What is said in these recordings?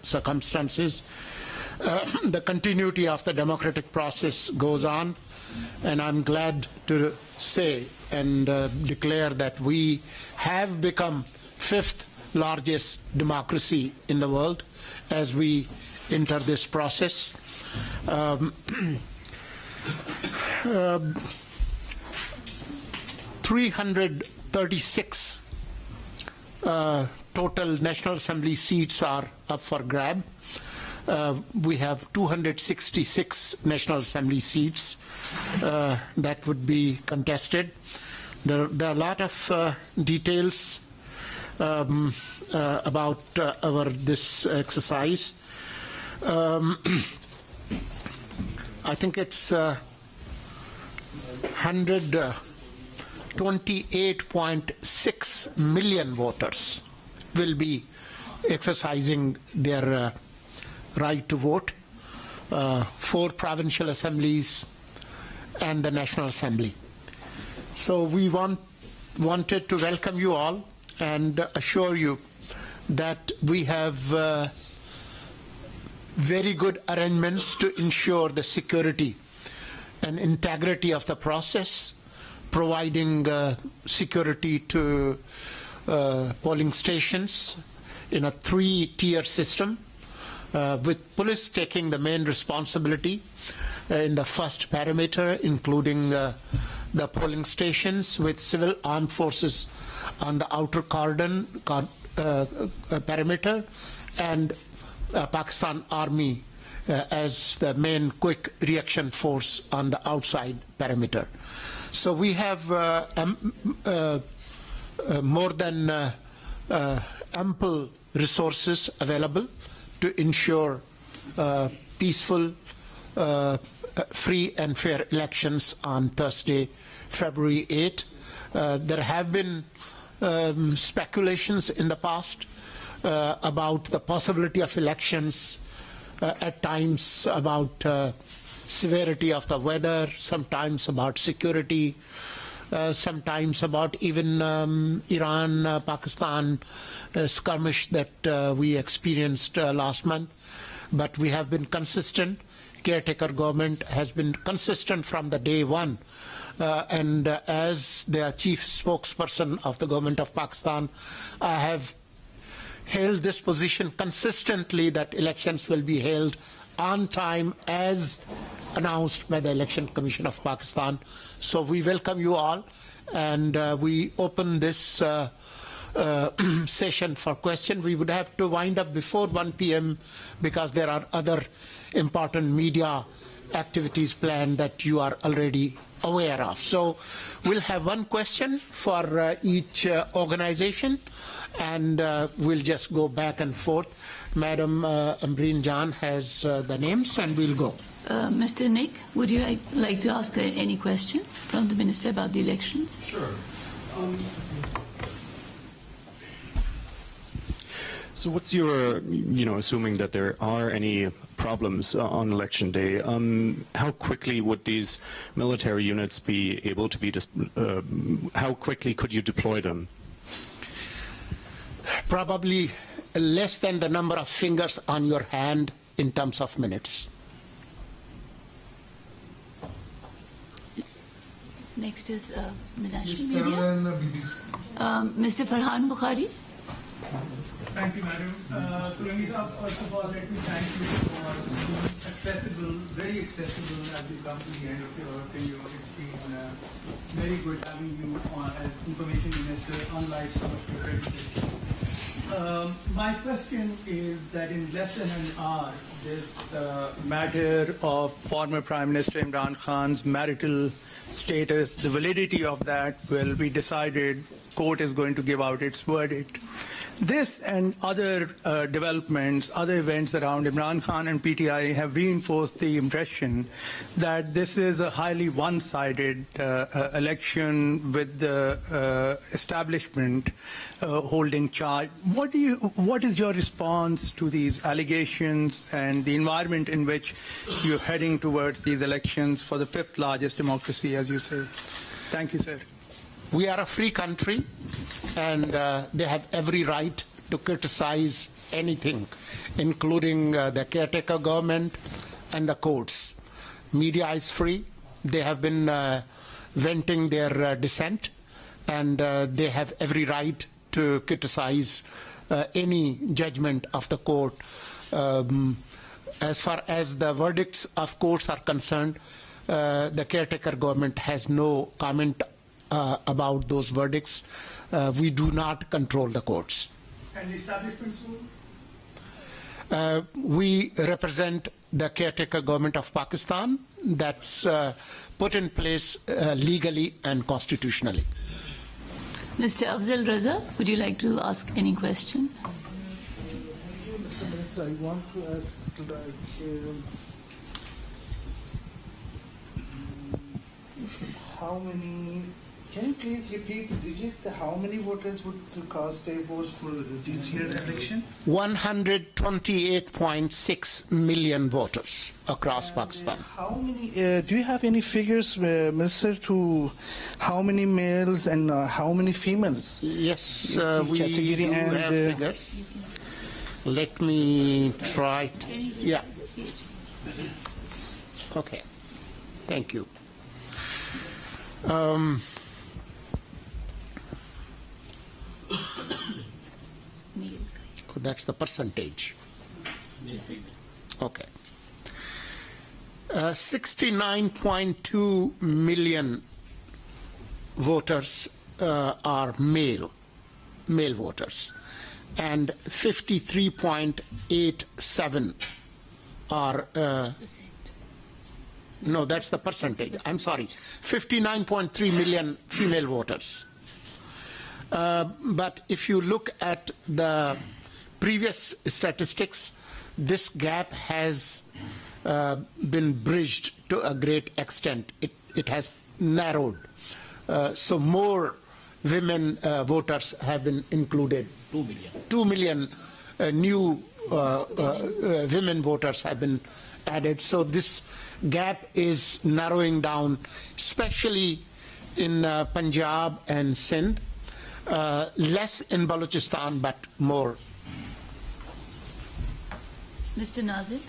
circumstances. The continuity of the democratic process goes on, and I'm glad to say and declare that we have become fifth largest democracy in the world as we enter this process. 336 total National Assembly seats are up for grab. We have 266 National Assembly seats that would be contested. There are a lot of details about this exercise. I think it's 128.6 million voters will be exercising their right to vote, 4 provincial assemblies and the National Assembly. So we wanted to welcome you all and assure you that we have very good arrangements to ensure the security and integrity of the process, providing security to polling stations in a 3-tier system, with police taking the main responsibility in the first parameter, including the polling stations, with civil armed forces on the outer cordon perimeter, and Pakistan Army as the main quick reaction force on the outside perimeter. So we have more than ample resources available to ensure peaceful, free and fair elections on Thursday, February 8. There have been speculations in the past about the possibility of elections, at times about severity of the weather, sometimes about security, sometimes about even Iran-Pakistan skirmish that we experienced last month. But we have been consistent. Caretaker government has been consistent from the day one. And as the chief spokesperson of the government of Pakistan, I have held this position consistently that elections will be held on time as announced by the Election Commission of Pakistan. So we welcome you all, and we open this session for question. We would have to wind up before 1 p.m. because there are other important media activities planned that you are already aware of. So we'll have one question for each organization, and we'll just go back and forth. Madam Ambreen Jan has the names, and we'll go. Mr. Nick, would you like to ask any question from the Minister about the elections? Sure. So what's your, assuming that there are any problems on election day, how quickly would these military units be able to be, how quickly could you deploy them? Probably less than the number of fingers on your hand in terms of minutes. Next is the national media. Mr. Farhan Bukhari. Thank you, Madam. Solangi, first of all, let me thank you for being accessible, very accessible as we come to the end of your tenure. It's been very good having you as information minister, unlike some of your predecessors. My question is that in less than an hour, this matter of former Prime Minister Imran Khan's marital status, the validity of that will be decided. Court is going to give out its verdict. This and other developments, other events around Imran Khan and PTI have reinforced the impression that this is a highly one-sided election with the establishment holding charge. What is your response to these allegations and the environment in which you're heading towards these elections for the 5th largest democracy, as you say? Thank you, sir. We are a free country, and they have every right to criticize anything, including the caretaker government and the courts. Media is free. They have been venting their dissent, and they have every right to criticize any judgment of the court. As far as the verdicts of courts are concerned, the caretaker government has no comment about those verdicts. We do not control the courts. And the establishment's rule? We represent the caretaker government of Pakistan that's put in place legally and constitutionally. Mr. Afzal Raza, would you like to ask any question? Mr. Minister, I want to ask how many, can you please repeat the digits, how many voters would cast a vote for this year's election? 128.6 million voters across Pakistan. How many, do you have any figures, Minister, to how many males and how many females? Yes, we category do and, have figures. Let me try to, yeah. Okay, thank you. That's the percentage. Okay. 69.2 million voters are male voters, and 53.87 are no, that's the percentage. I'm sorry, 59.3 million female voters. But if you look at the previous statistics, this gap has been bridged to a great extent. It has narrowed. So more women voters have been included. 2 million. 2 million new women voters have been added. So this gap is narrowing down, especially in Punjab and Sindh. Less in Balochistan, but more. Mr. Nazir?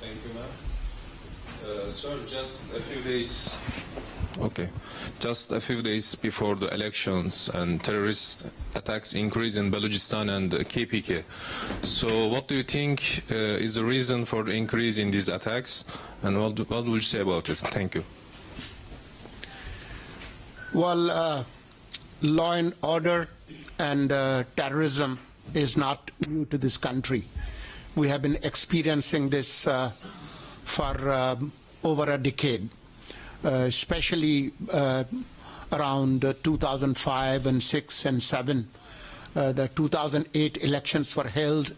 Thank you, ma'am. Sir, just a few days. Okay. Just a few days before the elections and terrorist attacks increase in Balochistan and KPK. So what do you think is the reason for the increase in these attacks, and what would you say about it? Thank you. Well, law and order and terrorism is not new to this country. We have been experiencing this for over a decade. Especially around 2005 and 6 and 7. The 2008 elections were held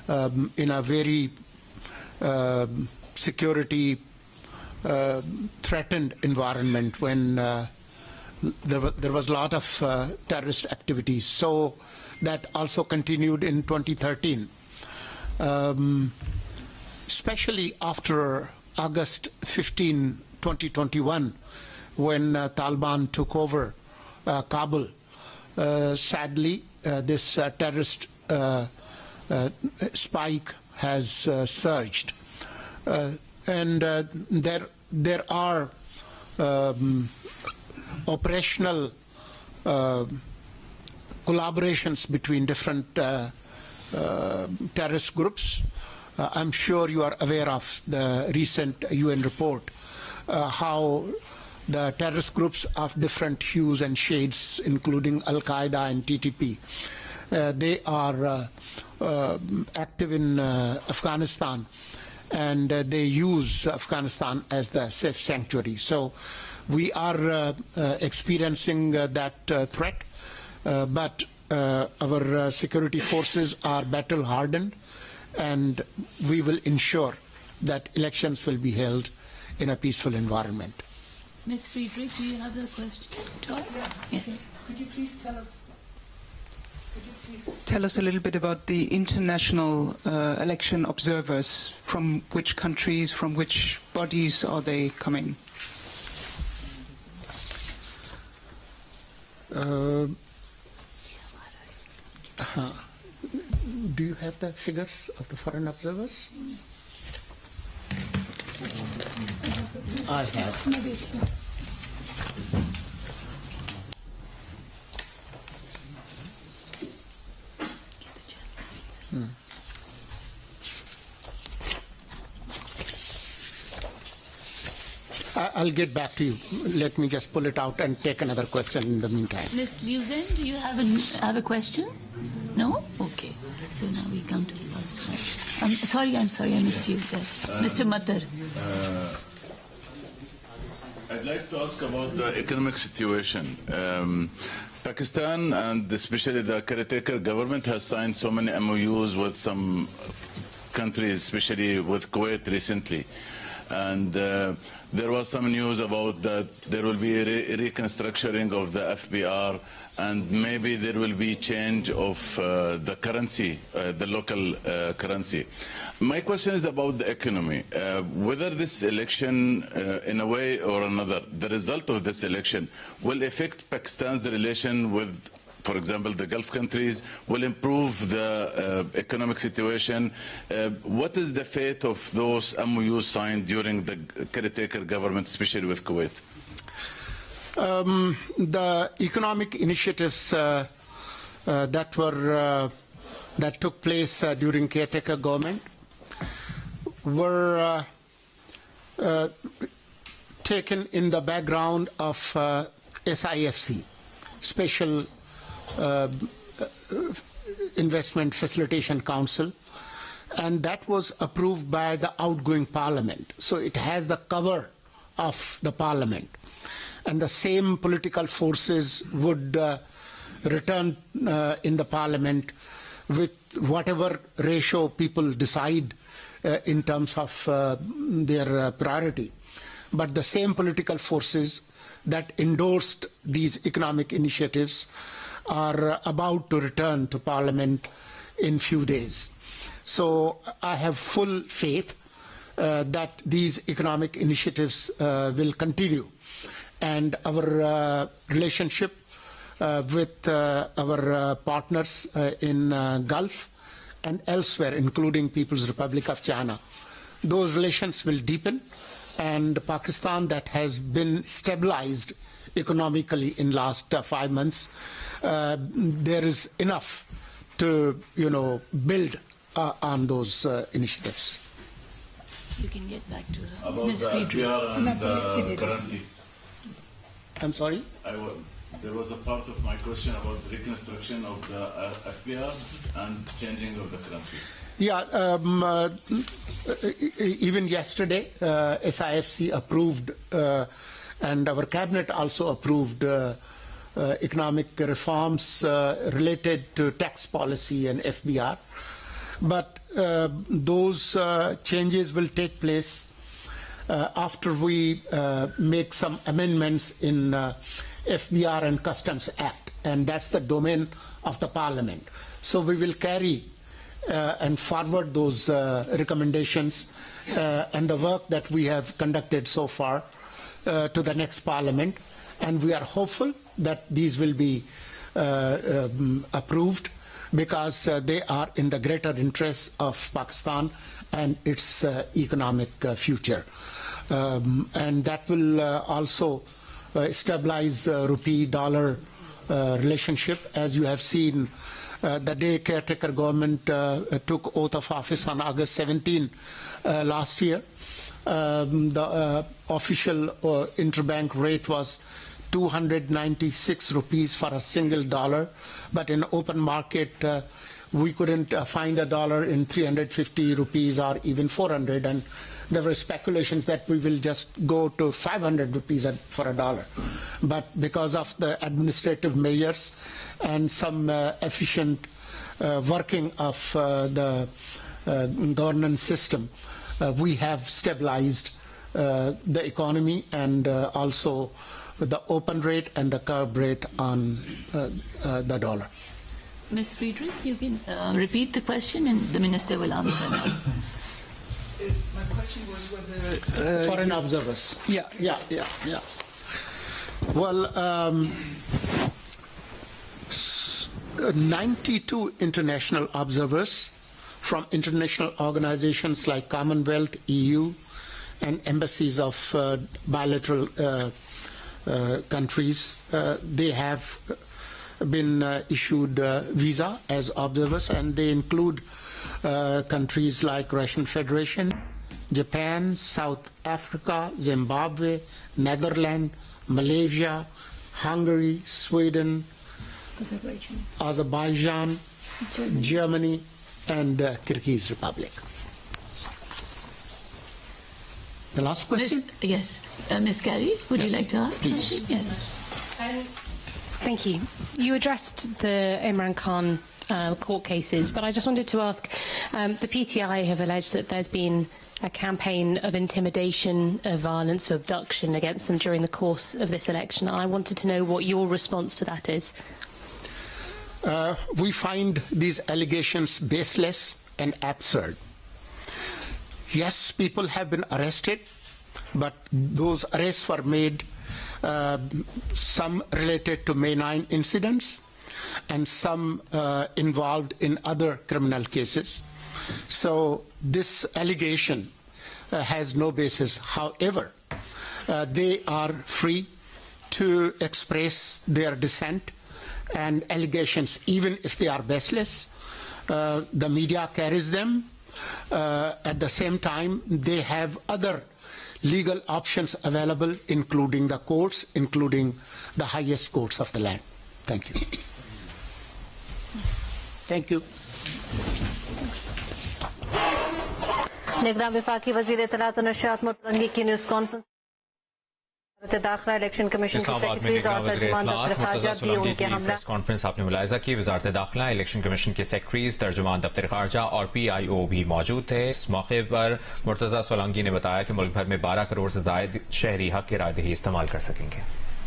in a very security threatened environment when there was a lot of terrorist activities. So that also continued in 2013. Especially after August 15, 2021, when Taliban took over Kabul. Sadly, this terrorist spike has surged. And there are operational collaborations between different terrorist groups. I'm sure you are aware of the recent UN report, how the terrorist groups of different hues and shades, including Al-Qaeda and TTP, they are active in Afghanistan, and they use Afghanistan as the safe sanctuary. So we are experiencing that threat, but our security forces are battle hardened, and we will ensure that elections will be held in a peaceful environment. Ms. Friedrich, do you have a question to us? Yes. Could you please tell us a little bit about the international election observers? From which countries, from which bodies are they coming? Do you have the figures of the foreign observers? I have. I'll get back to you. Let me just pull it out and take another question in the meantime. Ms. Liuzhen, do you have a question? No? Okay. So now we come to the last one. I'm sorry, I missed you. Yes. Mr. Matar. I'd like to ask about the economic situation. Pakistan and especially the Caretaker government has signed so many MOUs with some countries, especially with Kuwait recently. And there was some news about that there will be a reconstructuring of the FBR, and maybe there will be change of the currency, the local currency. My question is about the economy. Whether this election, in a way or another, the result of this election will affect Pakistan's relation with, for example, the Gulf countries, will improve the economic situation. What is the fate of those MOUs signed during the Caretaker government, especially with Kuwait? The economic initiatives that took place during Caretaker government were taken in the background of SIFC, Special Investment Facilitation Council, and that was approved by the outgoing parliament. So it has the cover of the parliament, and the same political forces would return in the parliament with whatever ratio people decide in terms of their priority. But the same political forces that endorsed these economic initiatives are about to return to Parliament in few days. So I have full faith that these economic initiatives will continue, and our relationship with our partners in Gulf and elsewhere, including People's Republic of China, those relations will deepen, and Pakistan, that has been stabilized economically in last 5 months, there is enough to, build on those initiatives. You can get back to her. About Ms. the Friedrich. FBR and the currency. I'm sorry? There was a part of my question about reconstruction of the FBR and changing of the currency. Yeah, even yesterday, SIFC approved, and our cabinet also approved economic reforms related to tax policy and FBR. But those changes will take place after we make some amendments in FBR and Customs Act, and that's the domain of the Parliament. So we will carry and forward those recommendations and the work that we have conducted so far to the next Parliament, and we are hopeful that these will be approved, because they are in the greater interest of Pakistan and its economic future. And that will also stabilize rupee-dollar relationship. As you have seen, the day Caretaker government took oath of office on August 17 last year, the official interbank rate was 296 rupees for a single dollar, but in open market we couldn't find a dollar in 350 rupees or even 400, and there were speculations that we will just go to 500 rupees for a dollar. But because of the administrative measures and some efficient working of the governance system, we have stabilized the economy and also the open rate and the curb rate on the dollar. Ms. Friedrich, you can repeat the question and the Minister will answer now. My question was whether... Foreign observers. Yeah. Well, 92 international observers from international organizations like Commonwealth, EU, and embassies of bilateral countries. They have been issued visa as observers, and they include countries like Russian Federation, Japan, South Africa, Zimbabwe, Netherlands, Malaysia, Hungary, Sweden, Azerbaijan, Germany, and Kyrgyz Republic. The last question? Yes. Ms. Carey, would you like to ask something? Yes. Thank you. You addressed the Imran Khan court cases, but I just wanted to ask, the PTI have alleged that there's been a campaign of intimidation, of violence, of abduction against them during the course of this election. I wanted to know what your response to that is. We find these allegations baseless and absurd. Yes, people have been arrested, but those arrests were made, some related to May 9 incidents, and some involved in other criminal cases. So this allegation has no basis. However, they are free to express their dissent and allegations, even if they are baseless. The media carries them. At the same time, they have other legal options available, including the courts, including the highest courts of the land. Thank you. Thank you. निगरान विफाकी वज़ीर इत्तलात और नशरियात मुर्तज़ा की news conference दाखिला election commission के secretary और तर्जुमान दफ्तर खारजा भी उनके हमला प्रेस कॉन्फ्रेंस आपने मुलाहिजा की वजारत दाखिला इलेक्शन कमीशन के सेक्रेटरीज तर्जुमान दफ्तर खारजा और PIO भी मौजूद थे। इस मौके पर मुर्तजा सोलंगी ने बताया कि मुल्क भर में 12 करोड़ से जायद शहरी हक की रायदही इस्तेमाल कर सकेंगे।